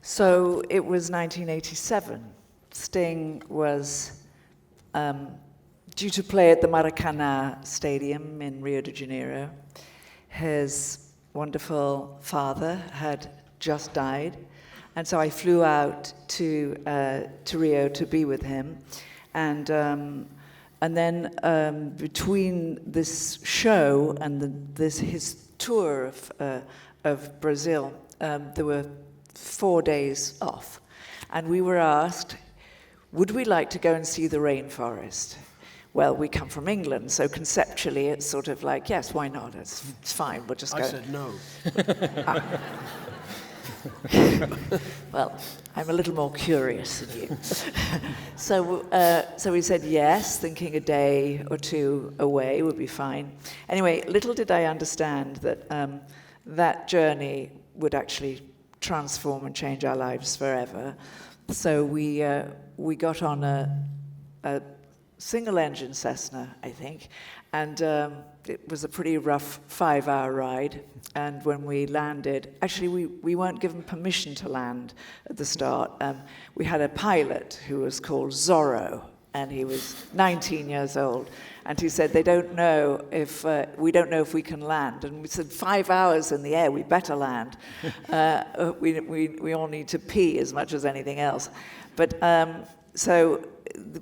So it was 1987. Sting was due to play at the Maracanã Stadium in Rio de Janeiro. His wonderful father had just died, and so I flew out to Rio to be with him, and then between this show and his tour of Brazil, there were 4 days off, and we were asked, would we like to go and see the rainforest? Well, we come from England, so conceptually it's sort of like, yes, why not? It's fine, we'll just go. I said no. Well, I'm a little more curious than you. So we said yes, thinking a day or two away would be fine. Anyway, little did I understand that that journey would actually transform and change our lives forever. So we got on a single-engine Cessna, I think, and it was a pretty rough 5-hour ride. And when we landed, actually we weren't given permission to land at the start. We had a pilot who was called Zorro, and he was 19 years old. And he said, we don't know if we can land. And we said, 5 hours in the air, we better land. We all need to pee as much as anything else. But so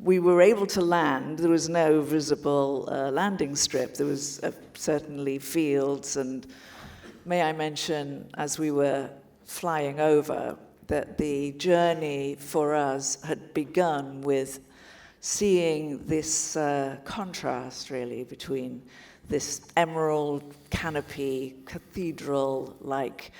we were able to land. There was no visible landing strip. There was certainly fields. And may I mention, as we were flying over, that the journey for us had begun with seeing this contrast, really, between this emerald canopy, cathedral-like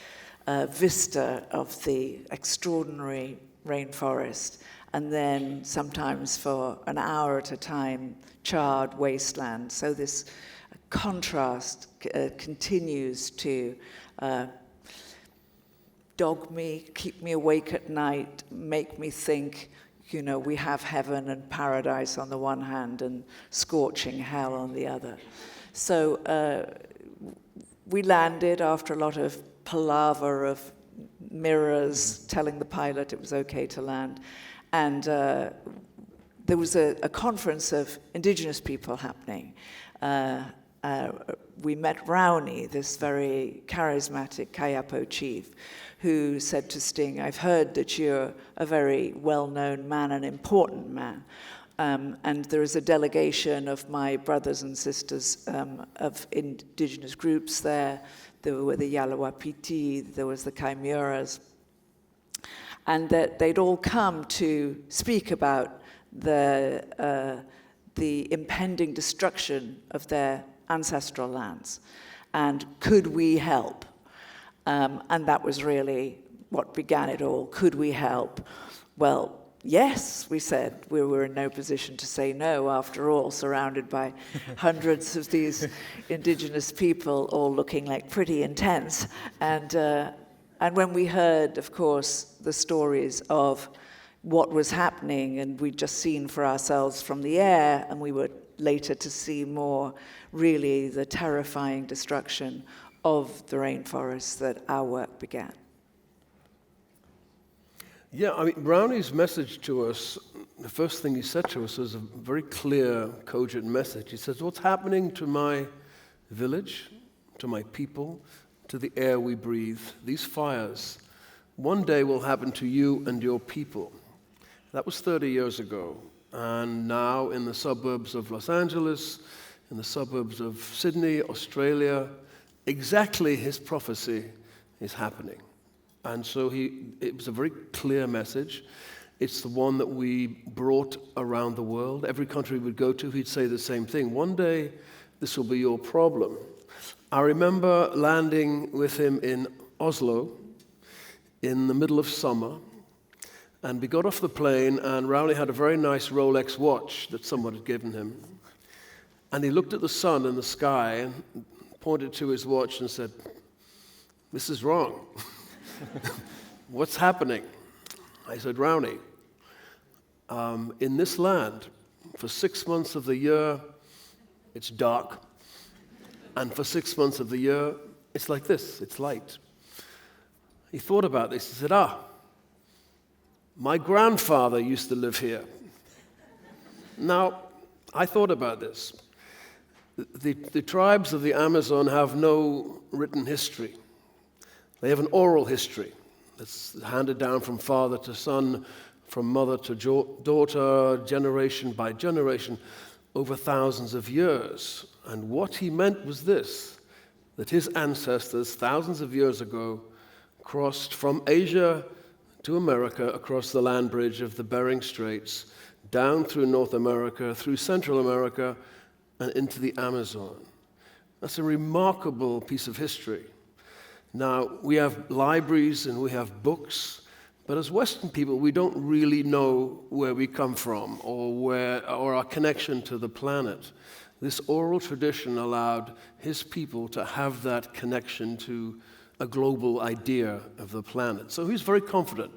vista of the extraordinary rainforest, and then sometimes for an hour at a time, charred wasteland. So this contrast continues to dog me, keep me awake at night, make me think, you know, we have heaven and paradise on the one hand and scorching hell on the other. So we landed after a lot of palaver of mirrors telling the pilot it was okay to land. And there was a conference of indigenous people happening. We met Rowney, this very charismatic Kayapo chief, who said to Sting, I've heard that you're a very well-known man, an important man. And there is a delegation of my brothers and sisters of indigenous groups there. There were the Yalawapiti, there was the Kaimuras. And that they'd all come to speak about the impending destruction of their ancestral lands. And could we help? And that was really what began it all. Could we help? Well, yes, we said. We were in no position to say no, after all, surrounded by hundreds of these indigenous people, all looking like pretty intense. And when we heard, of course, the stories of what was happening, and we'd just seen for ourselves from the air, and we were later to see more, really, the terrifying destruction of the rainforest, that our work began. Yeah, I mean, Brownie's message to us, the first thing he said to us was a very clear, cogent message. He says, what's happening to my village, to my people, to the air we breathe, these fires, one day will happen to you and your people. That was 30 years ago. And now in the suburbs of Los Angeles, in the suburbs of Sydney, Australia, exactly his prophecy is happening. And so it was a very clear message. It's the one that we brought around the world. Every country we'd go to, he'd say the same thing. One day, this will be your problem. I remember landing with him in Oslo in the middle of summer, and we got off the plane, and Rowley had a very nice Rolex watch that someone had given him. And he looked at the sun and the sky and pointed to his watch and said, this is wrong. What's happening? I said, Rowney, in this land, for 6 months of the year, it's dark. And for 6 months of the year, it's like this, it's light. He thought about this. He said, My grandfather used to live here. Now, I thought about this. The tribes of the Amazon have no written history. They have an oral history that's handed down from father to son, from mother to daughter, generation by generation, over thousands of years. And what he meant was this, that his ancestors, thousands of years ago, crossed from Asia to America across the land bridge of the Bering Straits, down through North America, through Central America, and into the Amazon. That's a remarkable piece of history. Now, we have libraries and we have books, but as Western people, we don't really know where we come from or our connection to the planet. This oral tradition allowed his people to have that connection to a global idea of the planet. So he's very confident.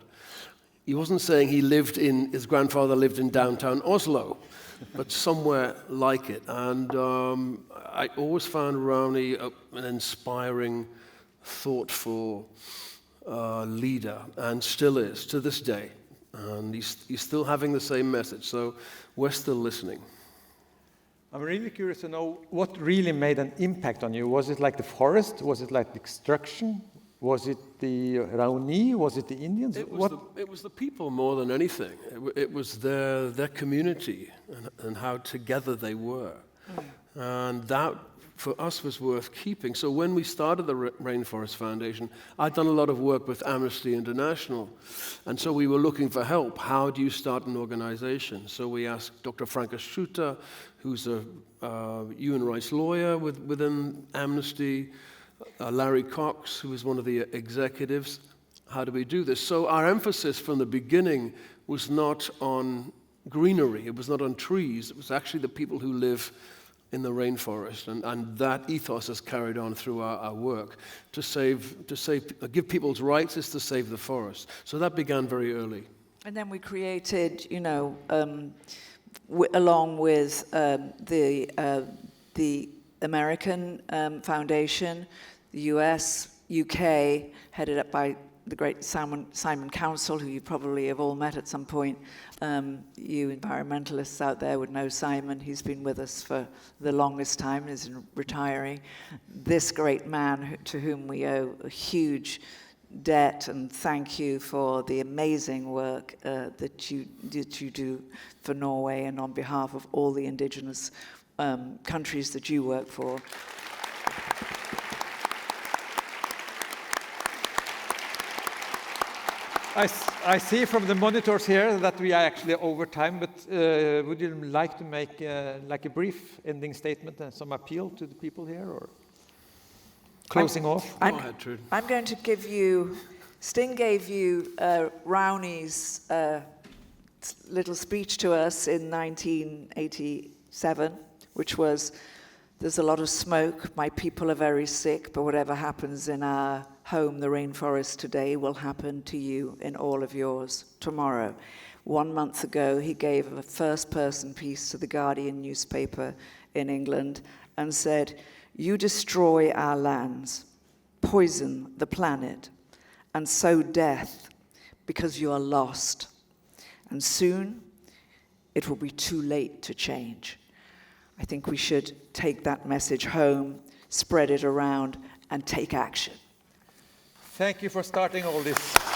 He wasn't saying his grandfather lived in downtown Oslo, but somewhere like it. And I always found Rowney an inspiring, thoughtful leader, and still is to this day. And he's still having the same message, so we're still listening. I'm really curious to know what really made an impact on you. Was it like the forest? Was it like the extraction? Was it the Raoni? Was it the Indians? It was the people more than anything. It was their community and how together they were. And that, for us, was worth keeping. So when we started the Rainforest Foundation, I'd done a lot of work with Amnesty International. And so we were looking for help. How do you start an organization? So we asked Dr. Franka Schutter, who's a human rights lawyer within Amnesty, Larry Cox, who was one of the executives. How do we do this? So our emphasis from the beginning was not on greenery. It was not on trees. It was actually the people who live in the rainforest. And that ethos has carried on through our work. Give people's rights is to save the forest. So that began very early. And then we created, along with the American Foundation, the US, UK, headed up by the great Simon Council, who you probably have all met at some point. You environmentalists out there would know Simon. He's been with us for the longest time, is retiring. This great man to whom we owe a huge debt, and thank you for the amazing work that you do for Norway and on behalf of all the indigenous countries that you work for. I see from the monitors here that we are actually over time, but would you like to make like a brief ending statement and some appeal to the people here, or closing off? Go ahead, Trud. I'm going to give you, Sting gave you Rowney's little speech to us in 1987, which was, there's a lot of smoke, my people are very sick, but whatever happens in our home, the rainforest today, will happen to you in all of yours tomorrow. 1 month ago, he gave a first-person piece to the Guardian newspaper in England and said, "You destroy our lands, poison the planet, and sow death because you are lost. And soon, it will be too late to change." I think we should take that message home, spread it around, and take action. Thank you for starting all this.